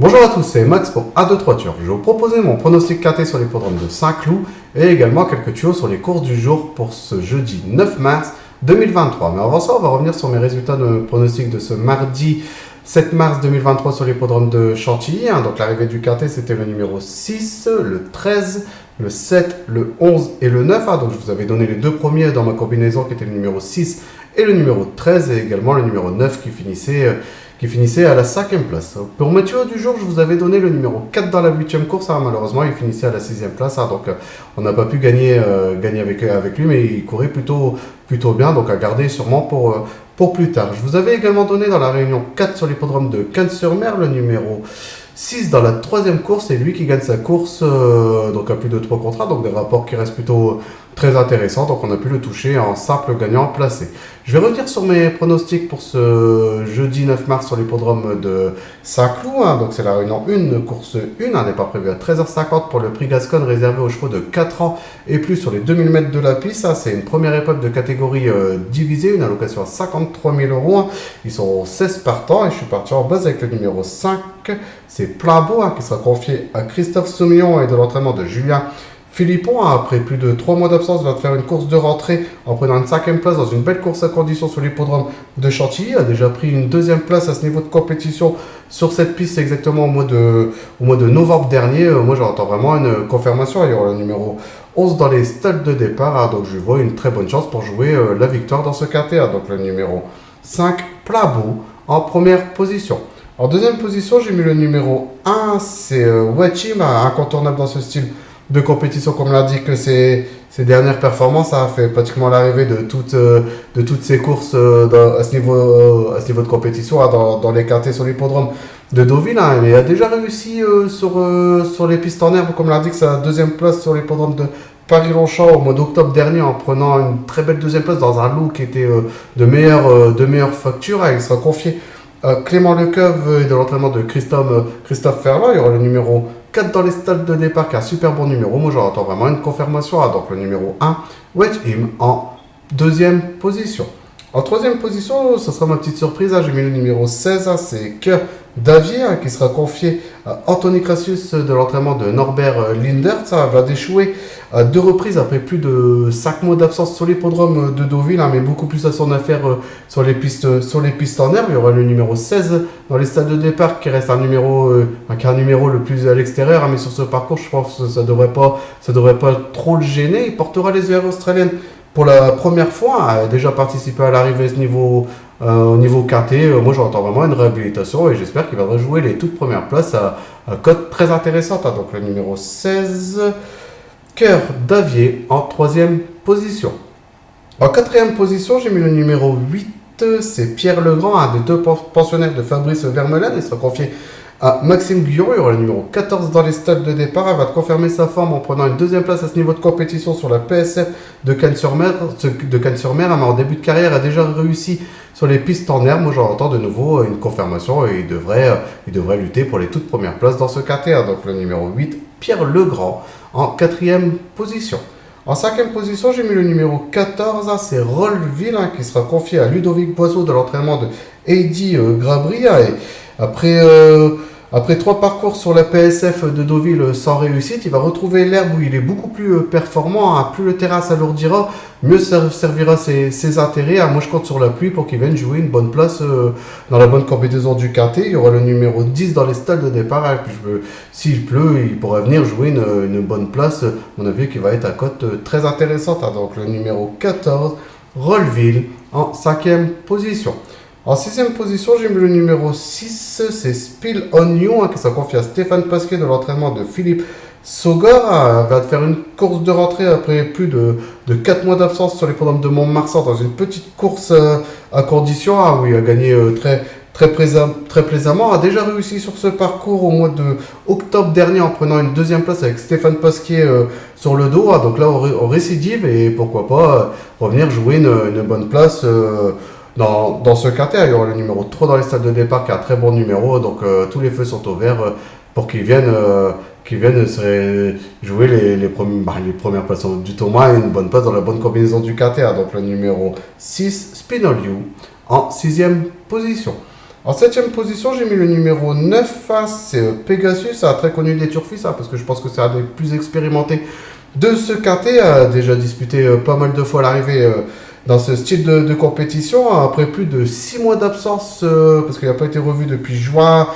Bonjour à tous, c'est Max pour A2-3 Turf. Je vais vous proposer mon pronostic KT sur l'hippodrome de Saint-Cloud et également quelques tuyaux sur les courses du jour pour ce jeudi 9 mars 2023. Mais avant ça, on va revenir sur mes résultats de pronostic de ce mardi 7 mars 2023 sur l'hippodrome de Chantilly. Donc l'arrivée du KT, c'était le numéro 6, le 13, le 7, le 11 et le 9. Donc je vous avais donné les deux premiers dans ma combinaison qui étaient le numéro 6 et le numéro 13 et également le numéro 9 qui finissait à la 5e place. Pour mes tuyaux du jour, je vous avais donné le numéro 4 dans la 8e course. Malheureusement, il finissait à la 6e place. Donc, on n'a pas pu gagner avec lui, mais il courait plutôt bien. Donc, à garder sûrement pour plus tard. Je vous avais également donné dans la réunion 4 sur l'hippodrome de Cannes-sur-Mer le numéro 6 dans la 3e course. C'est lui qui gagne sa course, donc à plus de 3 contrats. Donc, des rapports qui restent plutôt très intéressants. Donc, on a pu le toucher en simple gagnant placé. Je vais revenir sur mes pronostics pour ce jeudi 9 mars sur l'hippodrome de Saint-Cloud. Donc, c'est la réunion 1, course 1. Un départ prévu à 13h50 pour le prix Gascogne réservé aux chevaux de 4 ans et plus sur les 2000 mètres de la piste. C'est une première épreuve de catégorie divisée, une allocation à 53 000 €. Ils sont 16 partants et je suis parti en base avec le numéro 5. C'est Plein-Beau qui sera confié à Christophe Soumillon et de l'entraînement de Julien Philippon. Après plus de 3 mois d'absence, va faire une course de rentrée en prenant une 5e place dans une belle course à condition sur l'hippodrome de Chantilly. A déjà pris une 2e place à ce niveau de compétition sur cette piste exactement au mois de novembre dernier. Moi, j'entends vraiment une confirmation. Il y aura le numéro 11 dans les stades de départ. Donc, je vois une très bonne chance pour jouer la victoire dans ce KT. Donc, le numéro 5, Plein-Beau, en première position. En deuxième position, j'ai mis le numéro 1, c'est Wachim, incontournable dans ce style de compétition, comme l'indique ses dernières performances. Ça a fait pratiquement l'arrivée de toutes ces courses à ce niveau de compétition dans les KT sur l'hippodrome de Deauville. Il a déjà réussi sur les pistes en herbe, comme l'indique sa 2e place sur l'hippodrome de Paris-Longchamp au mois d'octobre dernier en prenant une très belle 2e place dans un lot qui était de meilleure facture. Il sera confié à Clément Leceuve et de l'entraînement de Christophe Ferland. Il y aura le numéro 4 dans les stades de départ qui a un super bon numéro. Moi j'entends vraiment une confirmation. Donc le numéro 1, Wedge Him en 2e position. En 3e position, ce sera ma petite surprise. J'ai mis le numéro 16, c'est Cœur d'Avier qui sera confié à Anthony Crassus de l'entraînement de Norbert Lindert. Ça va d'échouer à 2 reprises après plus de 5 mois d'absence sur l'hippodrome de Deauville, mais beaucoup plus à son affaire sur les pistes en herbe. Il y aura le numéro 16 dans les stades de départ qui reste un numéro le plus à l'extérieur, mais sur ce parcours, je pense que ça devrait pas trop le gêner. Il portera les ER australiennes pour la première fois, a déjà participé à l'arrivée au niveau KT. Moi, j'entends vraiment une réhabilitation et j'espère qu'il va rejouer les toutes premières places à cote très intéressante. Donc, le numéro 16, Cœur d'Avier en 3e position. En 4e position, j'ai mis le numéro 8, c'est Pierre Legrand, un des 2 pensionnaires de Fabrice Vermeulen. Il sera confié à Maxime Guillon. Il y aura le numéro 14 dans les stades de départ. Elle va confirmer sa forme en prenant une 2e place à ce niveau de compétition sur la PSF de Cannes-sur-Mer. Mais en début de carrière, a déjà réussi sur les pistes en herbe. Moi, j'entends de nouveau une confirmation et il devrait lutter pour les toutes premières places dans ce KT. Donc le numéro 8, Pierre Legrand, en 4e position. En 5e position, j'ai mis le numéro 14, c'est Rollville, qui sera confié à Ludovic Boiseau de l'entraînement de Heidi Grabria. Et après 3 parcours sur la PSF de Deauville sans réussite, il va retrouver l'herbe où il est beaucoup plus performant. Plus le terrain s'alourdira, mieux servira ses intérêts. Moi, je compte sur la pluie pour qu'il vienne jouer une bonne place dans la bonne combinaison du KT. Il y aura le numéro 10 dans les stades de départ. Et puis, s'il pleut, il pourra venir jouer une bonne place. À mon avis, qui va être à cote très intéressante. Donc, le numéro 14, Rollville, en 5e position. En 6e position, j'ai mis le numéro 6, c'est Spill on You, qui sera confié à Stéphane Pasquier de l'entraînement de Philippe Sogor. Va faire une course de rentrée après plus de 4 mois d'absence sur l'hippodrome de Mont-Marsan dans une petite course à condition, où il a gagné très plaisamment. A déjà réussi sur ce parcours au mois d'octobre dernier en prenant une 2e place avec Stéphane Pasquier sur le dos. Donc là, on récidive et pourquoi pas revenir jouer une bonne place dans ce KT. Il y aura le numéro 3 dans les stades de départ qui a un très bon numéro. Donc tous les feux sont au vert pour qu'ils viennent jouer les premières places du tournoi et une bonne place dans la bonne combinaison du KT. Donc le numéro 6, Spin on You, en 6e position. En 7ème position, j'ai mis le numéro 9, c'est Pegasus, très connu des turfistes, parce que je pense que c'est un des plus expérimentés de ce KT, a déjà disputé pas mal de fois l'arrivée dans ce style de compétition, après plus de 6 mois d'absence, parce qu'il n'a pas été revu depuis juin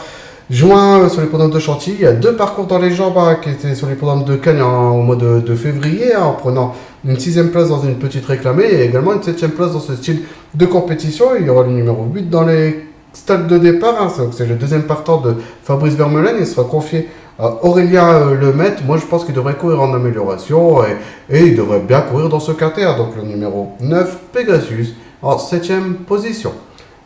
sur les programmes de Chantilly. Il y a 2 parcours dans les jambes qui étaient sur les programmes de Cannes au mois de février, en prenant une 6ème place dans une petite réclamée et également une 7ème place dans ce style de compétition. Il y aura le numéro 8 dans les stade de départ, c'est le deuxième partant de Fabrice Vermeulen. Il sera confié à Aurélien Lemaitre. Moi, je pense qu'il devrait courir en amélioration et il devrait bien courir dans ce KT. Donc, le numéro 9, Pegasus, en 7ème position.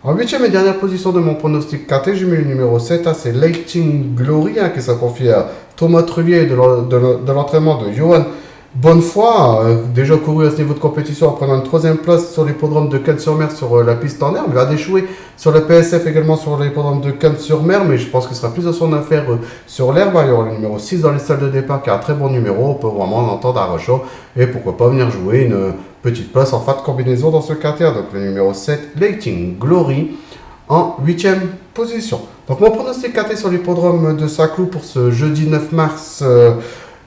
En 8ème et dernière position de mon pronostic KT, j'ai mis le numéro 7, c'est Lighting Glory, qui sera confié à Thomas Trullier de l'entraînement de Johan Bonnefoy, déjà couru à ce niveau de compétition en prenant une 3ème place sur l'hippodrome de Cannes-sur-Mer sur la piste en herbe. Il va d'échouer sur le PSF également sur l'hippodrome de Cannes-sur-Mer, mais je pense qu'il sera plus à son affaire sur l'herbe. Il y aura le numéro 6 dans les salles de départ qui a un très bon numéro. On peut vraiment l'entendre à Rochaud et pourquoi pas venir jouer une petite place en fin de combinaison dans ce quartier. Donc le numéro 7, Lighting Glory, en 8ème position. Donc mon pronostic KT sur l'hippodrome de Saint-Cloud pour ce jeudi 9 mars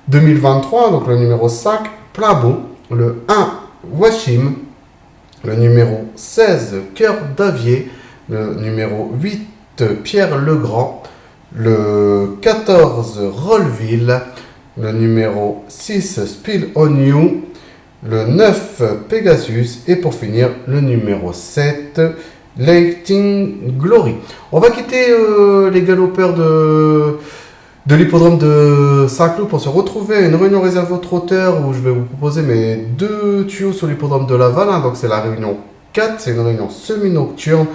2023, donc le numéro 5, Plabo, le 1, Washim, le numéro 16, Cœur d'Avier, le numéro 8, Pierre Legrand, le 14, Rolleville, le numéro 6, Spill on You, le 9, Pegasus, et pour finir, le numéro 7, Lighting Glory. On va quitter les galopeurs de l'hippodrome de Saint-Cloud pour se retrouver à une réunion réservée aux trotteurs où je vais vous proposer mes 2 tuyaux sur l'hippodrome de Laval. Donc c'est la réunion 4, c'est une réunion semi-nocturne.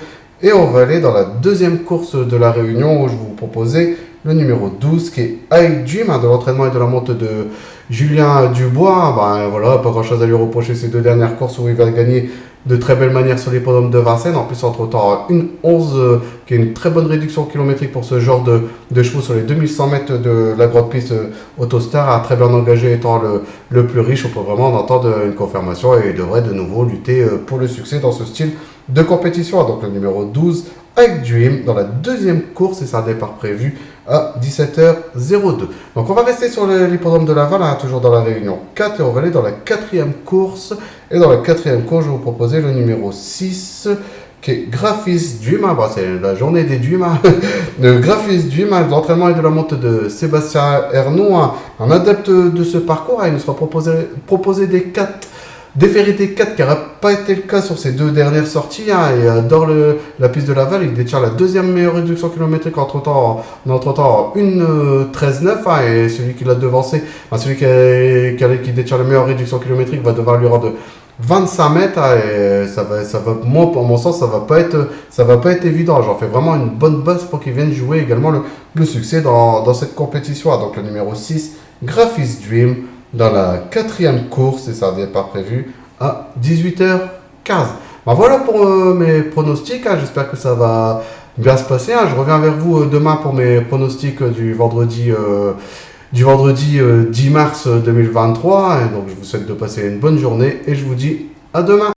Et on va aller dans la deuxième course de la réunion où je vais vous proposer le numéro 12 qui est High Dream, de l'entraînement et de la monte de Julien Dubois. Voilà, pas grand chose à lui reprocher ces 2 dernières courses où il va gagner de très belle manière sur l'hippodrome de Vincennes. En plus, entre-temps, une 11 qui est une très bonne réduction kilométrique pour ce genre de chevaux sur les 2100 mètres de la grande piste Autostar, a très bien engagé étant le plus riche. On peut vraiment en entendre une confirmation et il devrait de nouveau lutter pour le succès dans ce style de compétition. Donc le numéro 12, High Dream, dans la deuxième course, et c'est un départ prévu à 17h02. Donc on va rester sur l'hippodrome de Laval, toujours dans la réunion 4, et on va aller dans la 4e course. Et dans la 4e course, je vais vous proposer le numéro 6, qui est Graphis Dream. C'est la journée des Dreams. Le Graphis Dream, de l'entraînement et de la monte de Sébastien Ernaud, un adepte de ce parcours. Il nous sera proposé des 4. Déféré des 4 qui n'aura pas été le cas sur ces 2 dernières sorties, et adore la piste de Laval. Il détient la 2e meilleure réduction kilométrique entre-temps 1,13,9, et celui qui l'a devancé, celui qui détient la meilleure réduction kilométrique va devoir lui rendre 25 mètres, et moi pour mon sens ça va pas être évident. J'en fais vraiment une bonne base pour qu'il vienne jouer également le succès dans cette compétition. Donc le numéro 6, Graphis Dream, dans la 4e course, et ça un départ prévu à 18h15. Voilà pour mes pronostics. J'espère que ça va bien se passer. Je reviens vers vous demain pour mes pronostics du vendredi 10 mars 2023. Et donc je vous souhaite de passer une bonne journée et je vous dis à demain.